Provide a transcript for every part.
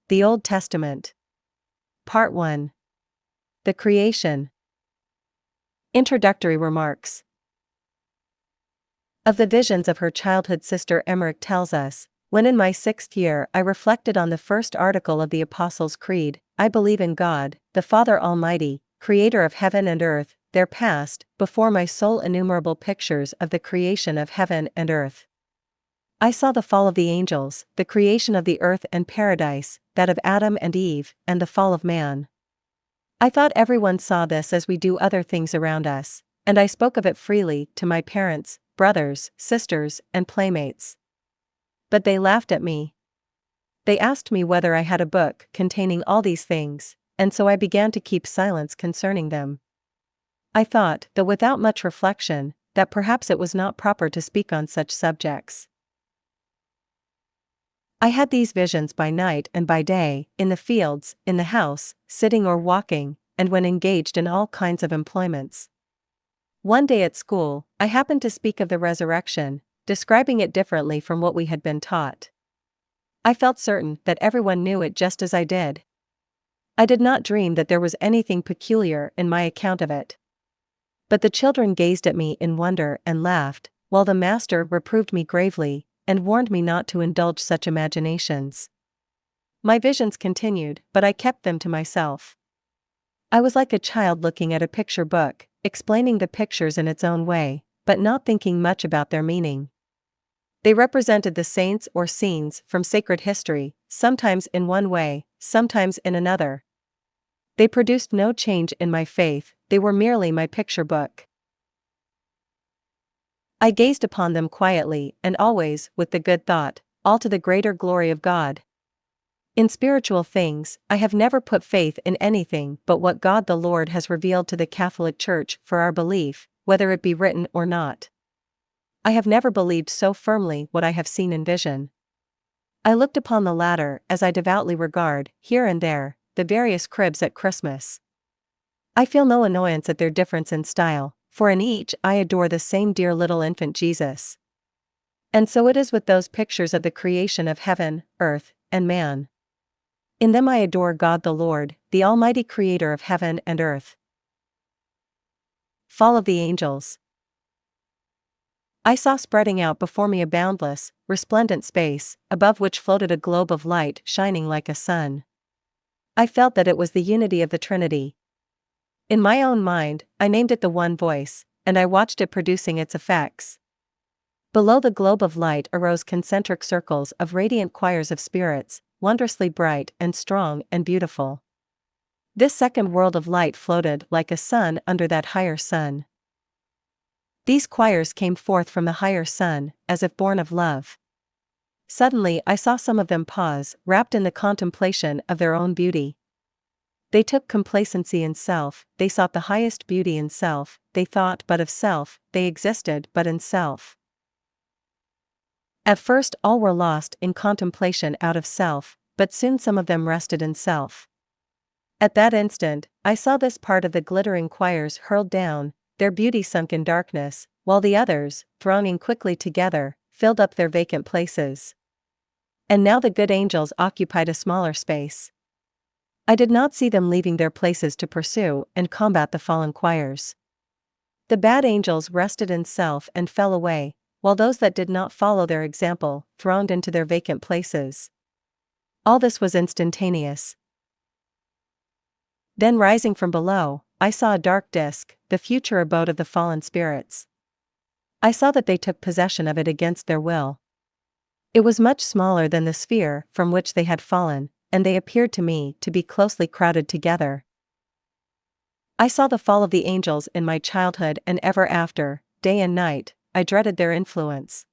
The Old Testament. Part 1. The Creation. Introductory remarks. Of the visions of her childhood, Sister Emmerich tells us, "When in my 6th year I reflected on the first article of the Apostles' Creed, I believe in God, the Father Almighty, creator of heaven and earth, there passed before my soul innumerable pictures of the creation of heaven and earth. I saw the fall of the angels, the creation of the earth and paradise, that of Adam and Eve, and the fall of man. I thought everyone saw this as we do other things around us, and I spoke of it freely to my parents, brothers, sisters, and playmates. But they laughed at me. They asked me whether I had a book containing all these things, and so I began to keep silence concerning them. I thought, though without much reflection, that perhaps it was not proper to speak on such subjects. I had these visions by night and by day, in the fields, in the house, sitting or walking, and when engaged in all kinds of employments. One day at school, I happened to speak of the resurrection, describing it differently from what we had been taught. I felt certain that everyone knew it just as I did. I did not dream that there was anything peculiar in my account of it. But the children gazed at me in wonder and laughed, while the master reproved me gravely, and warned me not to indulge such imaginations. My visions continued, but I kept them to myself. I was like a child looking at a picture book, explaining the pictures in its own way, but not thinking much about their meaning. They represented the saints or scenes from sacred history, sometimes in one way, sometimes in another. They produced no change in my faith, they were merely my picture book. I gazed upon them quietly and always with the good thought, all to the greater glory of God. In spiritual things, I have never put faith in anything but what God the Lord has revealed to the Catholic Church for our belief, whether it be written or not. I have never believed so firmly what I have seen in vision. I looked upon the latter as I devoutly regard, here and there, the various cribs at Christmas. I feel no annoyance at their difference in style, for in each I adore the same dear little infant Jesus. And so it is with those pictures of the creation of heaven, earth, and man. In them I adore God the Lord, the Almighty Creator of heaven and earth. Fall of the Angels. I saw spreading out before me a boundless, resplendent space, above which floated a globe of light shining like a sun. I felt that it was the unity of the Trinity. In my own mind, I named it the One Voice, and I watched it producing its effects. Below the globe of light arose concentric circles of radiant choirs of spirits, wondrously bright and strong and beautiful. This second world of light floated like a sun under that higher sun. These choirs came forth from the higher sun, as if born of love. Suddenly I saw some of them pause, wrapped in the contemplation of their own beauty. They took complacency in self, they sought the highest beauty in self, they thought but of self, they existed but in self. At first all were lost in contemplation out of self, but soon some of them rested in self. At that instant, I saw this part of the glittering choirs hurled down, their beauty sunk in darkness, while the others, thronging quickly together, filled up their vacant places. And now the good angels occupied a smaller space. I did not see them leaving their places to pursue and combat the fallen choirs. The bad angels rested in self and fell away, while those that did not follow their example thronged into their vacant places. All this was instantaneous. Then rising from below, I saw a dark disk, the future abode of the fallen spirits. I saw that they took possession of it against their will. It was much smaller than the sphere from which they had fallen, and they appeared to me to be closely crowded together. I saw the fall of the angels in my childhood, and ever after, day and night, I dreaded their influence.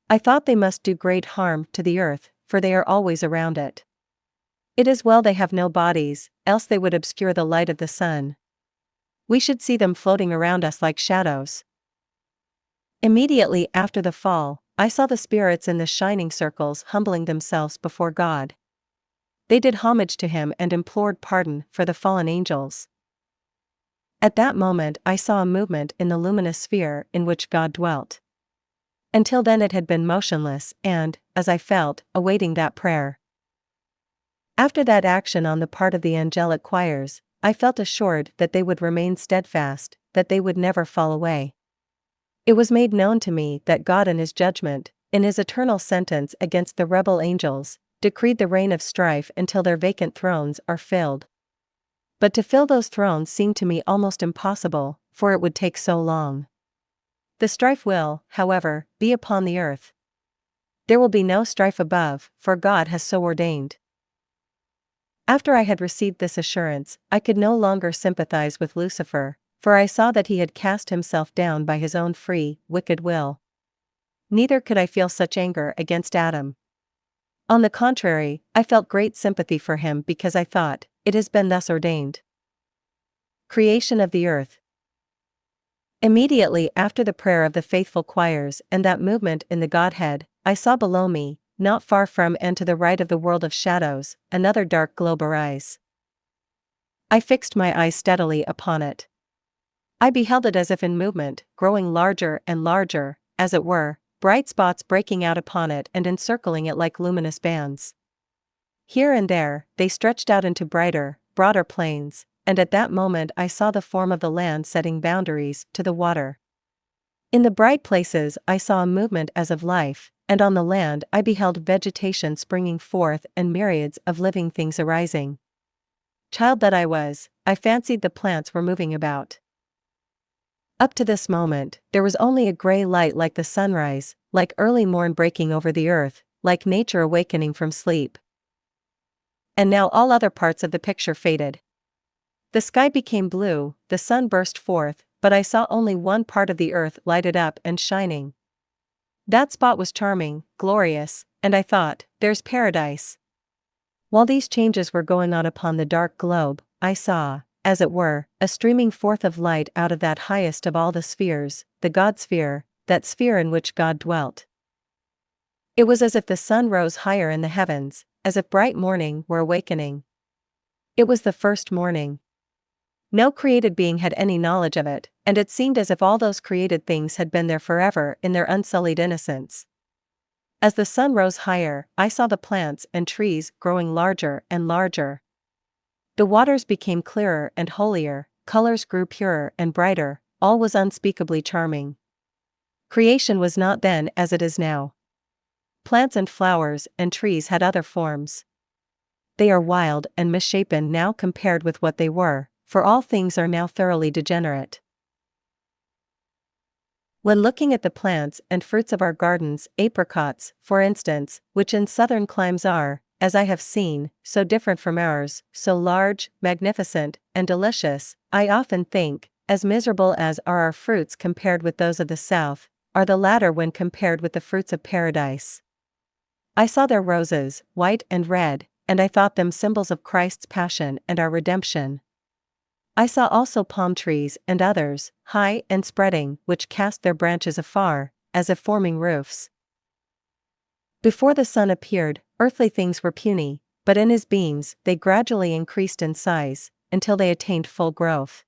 I thought they must do great harm to the earth, for they are always around it. It is well they have no bodies, else they would obscure the light of the sun. We should see them floating around us like shadows. Immediately after the fall, I saw the spirits in the shining circles humbling themselves before God. They did homage to him and implored pardon for the fallen angels. At that moment I saw a movement in the luminous sphere in which God dwelt. Until then it had been motionless and, as I felt, awaiting that prayer. After that action on the part of the angelic choirs, I felt assured that they would remain steadfast, that they would never fall away. It was made known to me that God in his judgment, in his eternal sentence against the rebel angels, decreed the reign of strife until their vacant thrones are filled. But to fill those thrones seemed to me almost impossible, for it would take so long. The strife will, however, be upon the earth. There will be no strife above, for God has so ordained. After I had received this assurance, I could no longer sympathize with Lucifer, for I saw that he had cast himself down by his own free, wicked will. Neither could I feel such anger against Adam. On the contrary, I felt great sympathy for him because I thought, it has been thus ordained. Creation of the earth. Immediately after the prayer of the faithful choirs and that movement in the Godhead, I saw below me, not far from and to the right of the world of shadows, another dark globe arise. I fixed my eyes steadily upon it. I beheld it as if in movement, growing larger and larger, as it were, bright spots breaking out upon it and encircling it like luminous bands. Here and there, they stretched out into brighter, broader plains, and at that moment I saw the form of the land setting boundaries to the water. In the bright places I saw a movement as of life, and on the land I beheld vegetation springing forth and myriads of living things arising. Child that I was, I fancied the plants were moving about. Up to this moment, there was only a gray light like the sunrise, like early morn breaking over the earth, like nature awakening from sleep. And now all other parts of the picture faded. The sky became blue, the sun burst forth, but I saw only one part of the earth lighted up and shining. That spot was charming, glorious, and I thought, there's paradise. While these changes were going on upon the dark globe, I saw, as it were, a streaming forth of light out of that highest of all the spheres, the God-sphere, that sphere in which God dwelt. It was as if the sun rose higher in the heavens, as if bright morning were awakening. It was the first morning. No created being had any knowledge of it, and it seemed as if all those created things had been there forever in their unsullied innocence. As the sun rose higher, I saw the plants and trees growing larger and larger. The waters became clearer and holier, colors grew purer and brighter, all was unspeakably charming. Creation was not then as it is now. Plants and flowers and trees had other forms. They are wild and misshapen now compared with what they were, for all things are now thoroughly degenerate. When looking at the plants and fruits of our gardens, apricots, for instance, which in southern climes are, as I have seen, so different from ours, so large, magnificent, and delicious, I often think, as miserable as are our fruits compared with those of the south, are the latter when compared with the fruits of paradise. I saw their roses, white and red, and I thought them symbols of Christ's passion and our redemption. I saw also palm trees and others, high and spreading, which cast their branches afar, as if forming roofs. Before the sun appeared, earthly things were puny, but in his beams they gradually increased in size, until they attained full growth.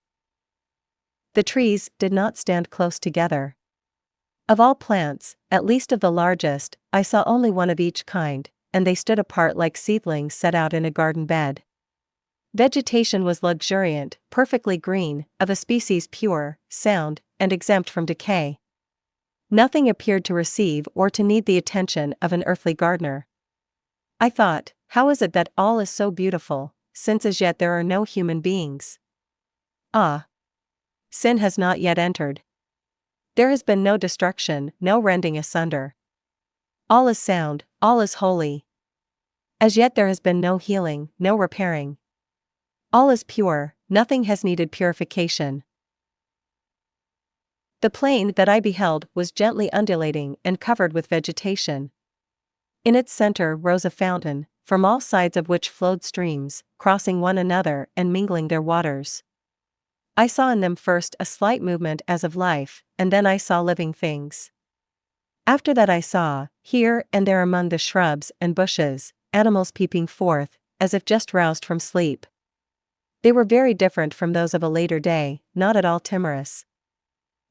The trees did not stand close together. Of all plants, at least of the largest, I saw only one of each kind, and they stood apart like seedlings set out in a garden bed. Vegetation was luxuriant, perfectly green, of a species pure, sound, and exempt from decay. Nothing appeared to receive or to need the attention of an earthly gardener. I thought, how is it that all is so beautiful, since as yet there are no human beings? Ah! Sin has not yet entered. There has been no destruction, no rending asunder. All is sound, all is holy. As yet there has been no healing, no repairing. All is pure, nothing has needed purification. The plain that I beheld was gently undulating and covered with vegetation. In its center rose a fountain, from all sides of which flowed streams, crossing one another and mingling their waters. I saw in them first a slight movement as of life, and then I saw living things. After that I saw, here and there among the shrubs and bushes, animals peeping forth, as if just roused from sleep. They were very different from those of a later day, not at all timorous.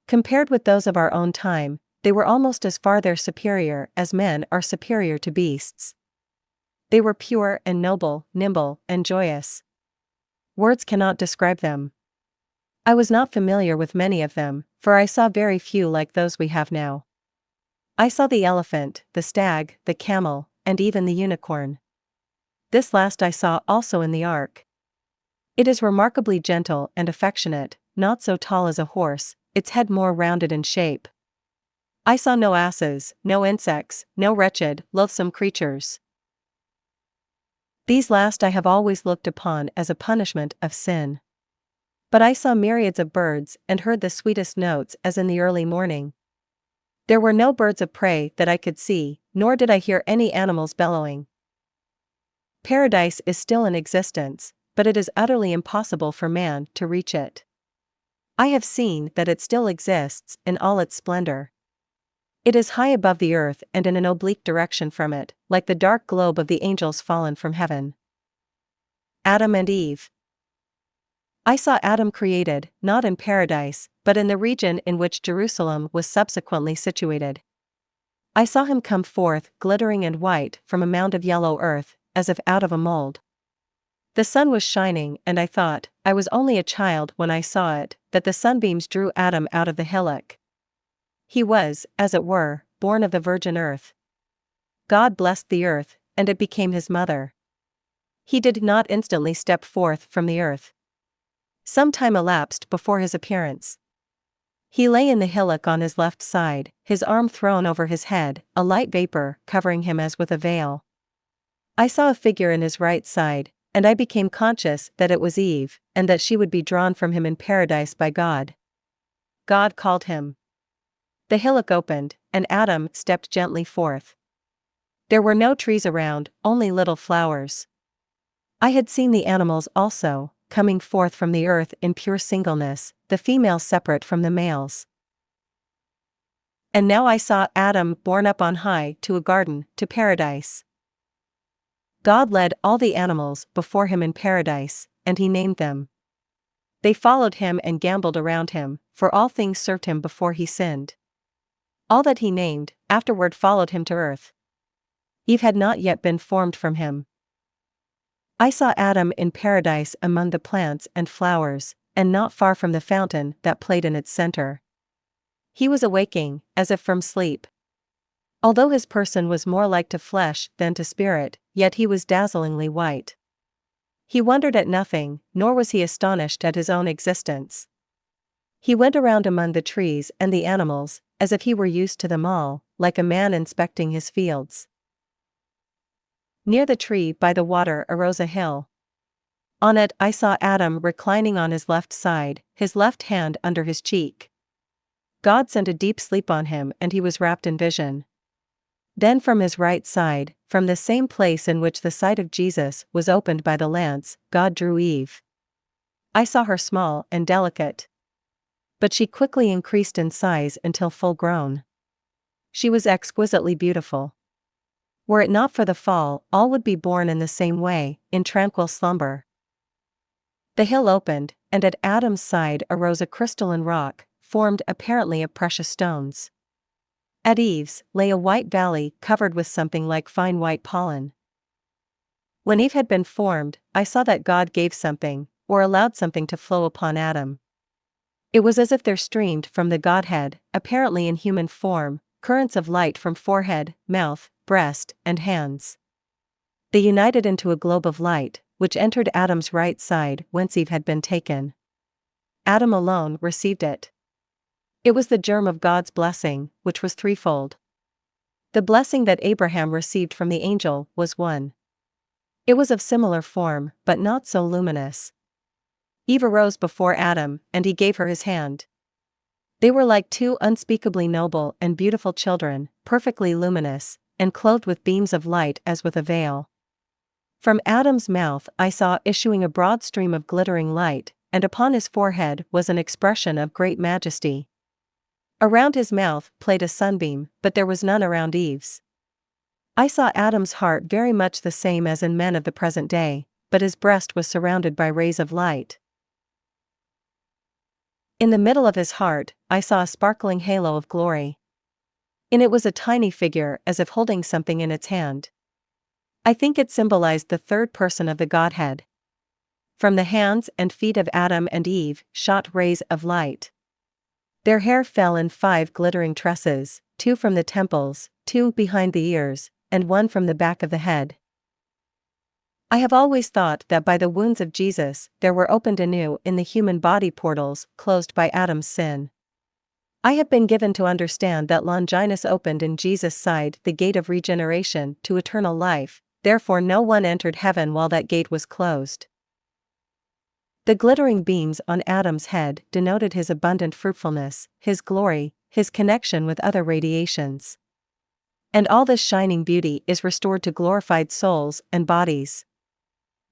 Compared with those of our own time, they were almost as far their superior as men are superior to beasts. They were pure and noble, nimble and joyous. Words cannot describe them. I was not familiar with many of them, for I saw very few like those we have now. I saw the elephant, the stag, the camel, and even the unicorn. This last I saw also in the ark. It is remarkably gentle and affectionate, not so tall as a horse, its head more rounded in shape. I saw no asses, no insects, no wretched, loathsome creatures. These last I have always looked upon as a punishment of sin. But I saw myriads of birds and heard the sweetest notes as in the early morning. There were no birds of prey that I could see, nor did I hear any animals bellowing. Paradise is still in existence, but it is utterly impossible for man to reach it. I have seen that it still exists in all its splendor. It is high above the earth and in an oblique direction from it, like the dark globe of the angels fallen from heaven. Adam and Eve. I saw Adam created, not in paradise, but in the region in which Jerusalem was subsequently situated. I saw him come forth, glittering and white, from a mound of yellow earth, as if out of a mold. The sun was shining, and I thought, I was only a child when I saw it, that the sunbeams drew Adam out of the hillock. He was, as it were, born of the virgin earth. God blessed the earth, and it became his mother. He did not instantly step forth from the earth. Some time elapsed before his appearance. He lay in the hillock on his left side, his arm thrown over his head, a light vapor covering him as with a veil. I saw a figure in his right side, and I became conscious that it was Eve, and that she would be drawn from him in paradise by God. God called him. The hillock opened, and Adam stepped gently forth. There were no trees around, only little flowers. I had seen the animals also, coming forth from the earth in pure singleness, the females separate from the males. And now I saw Adam borne up on high to a garden, to paradise. God led all the animals before him in paradise, and he named them. They followed him and gamboled around him, for all things served him before he sinned. All that he named, afterward followed him to earth. Eve had not yet been formed from him. I saw Adam in paradise among the plants and flowers, and not far from the fountain that played in its center. He was awaking, as if from sleep. Although his person was more like to flesh than to spirit, yet he was dazzlingly white. He wondered at nothing, nor was he astonished at his own existence. He went around among the trees and the animals, as if he were used to them all, like a man inspecting his fields. Near the tree by the water arose a hill. On it I saw Adam reclining on his left side, his left hand under his cheek. God sent a deep sleep on him, and he was wrapped in vision. Then from his right side, from the same place in which the sight of Jesus was opened by the lance, God drew Eve. I saw her small and delicate. But she quickly increased in size until full grown. She was exquisitely beautiful. Were it not for the fall, all would be born in the same way, in tranquil slumber. The hill opened, and at Adam's side arose a crystalline rock, formed apparently of precious stones. At Eve's lay a white valley covered with something like fine white pollen. When Eve had been formed, I saw that God gave something, or allowed something to flow upon Adam. It was as if there streamed from the Godhead, apparently in human form, currents of light from forehead, mouth, breast, and hands. They united into a globe of light, which entered Adam's right side whence Eve had been taken. Adam alone received it. It was the germ of God's blessing, which was threefold. The blessing that Abraham received from the angel was one. It was of similar form, but not so luminous. Eve arose before Adam, and he gave her his hand. They were like two unspeakably noble and beautiful children, perfectly luminous, and clothed with beams of light as with a veil. From Adam's mouth I saw issuing a broad stream of glittering light, and upon his forehead was an expression of great majesty. Around his mouth played a sunbeam, but there was none around Eve's. I saw Adam's heart very much the same as in men of the present day, but his breast was surrounded by rays of light. In the middle of his heart, I saw a sparkling halo of glory. In it was a tiny figure as if holding something in its hand. I think it symbolized the third person of the Godhead. From the hands and feet of Adam and Eve shot rays of light. Their hair fell in 5 glittering tresses, 2 from the temples, 2 behind the ears, and 1 from the back of the head. I have always thought that by the wounds of Jesus there were opened anew in the human body portals closed by Adam's sin. I have been given to understand that Longinus opened in Jesus' side the gate of regeneration to eternal life, therefore no one entered heaven while that gate was closed. The glittering beams on Adam's head denoted his abundant fruitfulness, his glory, his connection with other radiations. And all this shining beauty is restored to glorified souls and bodies.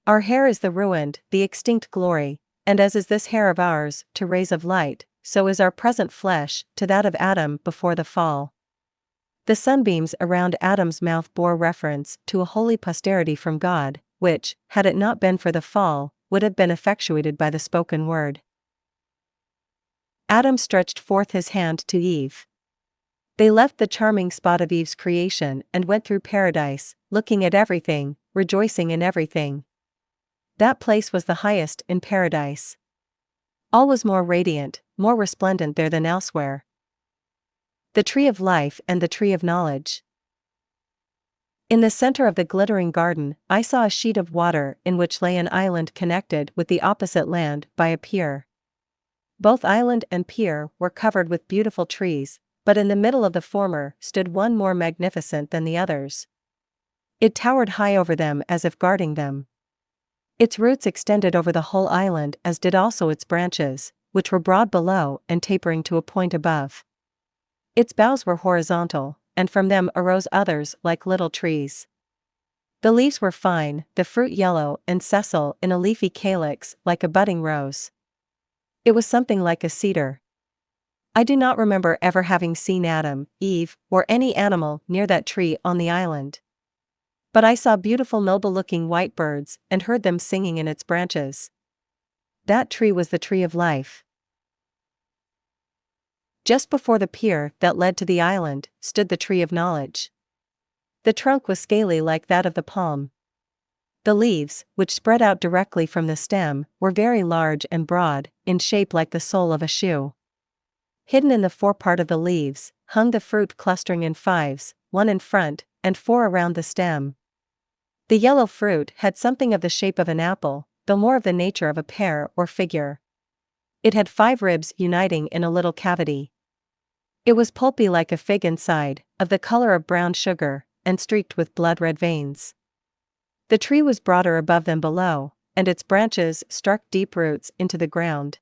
Our hair is the ruined, the extinct glory, and as is this hair of ours to rays of light, so is our present flesh to that of Adam before the fall. The sunbeams around Adam's mouth bore reference to a holy posterity from God, which, had it not been for the fall, would have been effectuated by the spoken word. Adam stretched forth his hand to Eve. They left the charming spot of Eve's creation and went through paradise, looking at everything, rejoicing in everything. That place was the highest in paradise. All was more radiant, more resplendent there than elsewhere. The tree of life and the tree of knowledge. In the center of the glittering garden, I saw a sheet of water in which lay an island connected with the opposite land by a pier. Both island and pier were covered with beautiful trees, but in the middle of the former stood one more magnificent than the others. It towered high over them as if guarding them. Its roots extended over the whole island as did also its branches, which were broad below and tapering to a point above. Its boughs were horizontal, and from them arose others like little trees. The leaves were fine, the fruit yellow and sessile in a leafy calyx like a budding rose. It was something like a cedar. I do not remember ever having seen Adam, Eve, or any animal near that tree on the island. But I saw beautiful noble-looking white birds and heard them singing in its branches. That tree was the tree of life. Just before the pier that led to the island stood the tree of knowledge. The trunk was scaly like that of the palm. The leaves, which spread out directly from the stem, were very large and broad, in shape like the sole of a shoe. Hidden in the forepart of the leaves, hung the fruit clustering in 5s, 1 in front, and 4 around the stem. The yellow fruit had something of the shape of an apple, though more of the nature of a pear or figure. It had 5 ribs uniting in a little cavity. It was pulpy like a fig inside, of the color of brown sugar, and streaked with blood-red veins. The tree was broader above than below, and its branches struck deep roots into the ground.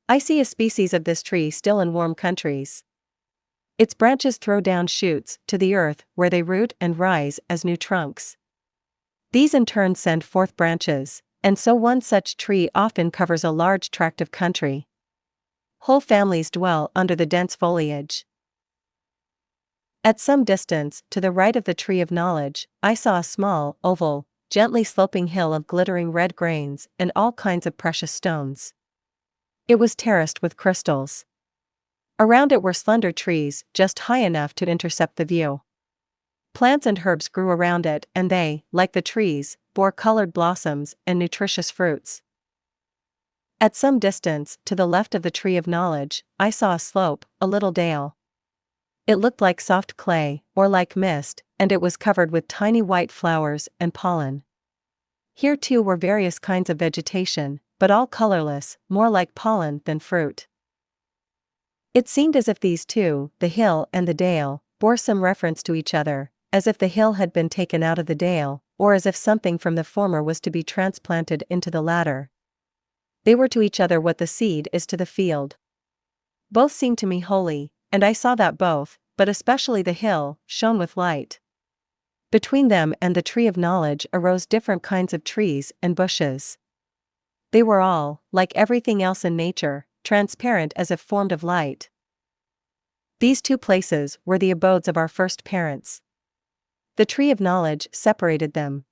I see a species of this tree still in warm countries. Its branches throw down shoots to the earth where they root and rise as new trunks. These in turn send forth branches, and so one such tree often covers a large tract of country. Whole families dwell under the dense foliage. At some distance to the right of the tree of knowledge, I saw a small, oval, gently sloping hill of glittering red grains and all kinds of precious stones. It was terraced with crystals. Around it were slender trees just high enough to intercept the view. Plants and herbs grew around it and they, like the trees, bore colored blossoms and nutritious fruits. At some distance to the left of the tree of knowledge, I saw a slope, a little dale. It looked like soft clay, or like mist, and it was covered with tiny white flowers and pollen. Here too were various kinds of vegetation, but all colorless, more like pollen than fruit. It seemed as if these two, the hill and the dale, bore some reference to each other, as if the hill had been taken out of the dale, or as if something from the former was to be transplanted into the latter. They were to each other what the seed is to the field. Both seemed to me holy, and I saw that both, but especially the hill, shone with light. Between them and the tree of knowledge arose different kinds of trees and bushes. They were all, like everything else in nature, transparent as if formed of light. These two places were the abodes of our first parents. The tree of knowledge separated them.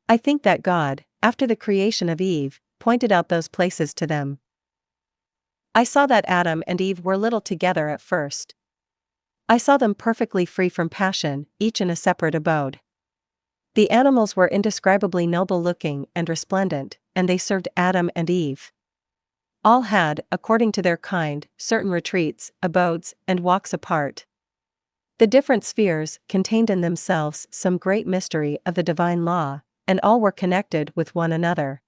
I think that God, after the creation of Eve, pointed out those places to them. I saw that Adam and Eve were little together at first. I saw them perfectly free from passion, each in a separate abode. The animals were indescribably noble-looking and resplendent, and they served Adam and Eve. All had, according to their kind, certain retreats, abodes, and walks apart. The different spheres contained in themselves some great mystery of the divine law, and all were connected with one another.